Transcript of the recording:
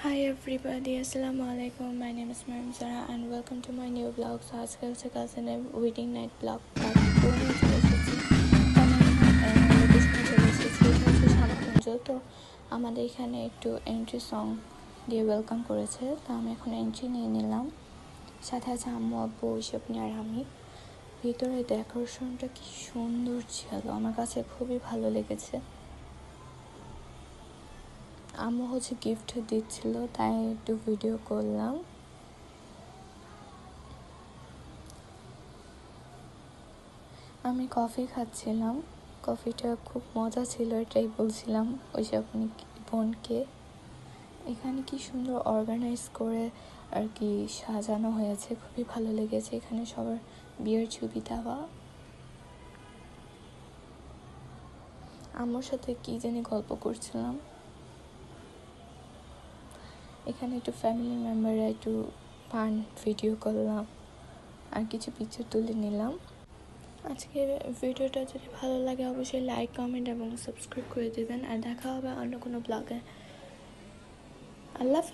Hi everybody, Assalamu alaikum. My name is Maryam Zara and welcome to my new vlog. So আজকে হচ্ছে কাজিনের wedding night blog part 2 নিয়ে চলে এসেছি। লোকেশনে চলে এসেছি, এটা হচ্ছে শামকুঞ্জ। তো আমাদের এখানে একটু এন্ট্রি সং দিয়ে ওয়েলকাম করেছে, তো আমি এখন এন্ট্রি নিয়ে নিলাম। সাথে আছে আম্মু, আব্বু, ঐশবনী আর আমি। ভিতরে ডেকোরেশনটা কি সুন্দর ছিল, আমার কাছে খুবই ভালো লেগেছে। আম্মু হচ্ছে গিফট দিচ্ছিল, তাই একটু ভিডিও করলাম। আমি কফি খাচ্ছিলাম, কফিটা খুব মজা ছিল, এটাই বলছিলাম ওইসব বোনকে। এখানে কি সুন্দর অর্গানাইজ করে আর কি সাজানো হয়েছে, খুবই ভালো লেগেছে। এখানে সবার বিয়ের ছবি দেওয়া। আম্মুর সাথে কি জানি গল্প করছিলাম। এখানে একটু ফ্যামিলি মেম্বাররা একটু ফান ভিডিও করলাম আর কিছু পিকচার তুলে নিলাম। আজকের ভিডিওটা যদি ভালো লাগে অবশ্যই লাইক, কমেন্ট এবং সাবস্ক্রাইব করে দেবেন। আর দেখা হবে অন্য কোনো ব্লগে। আল্লাহ।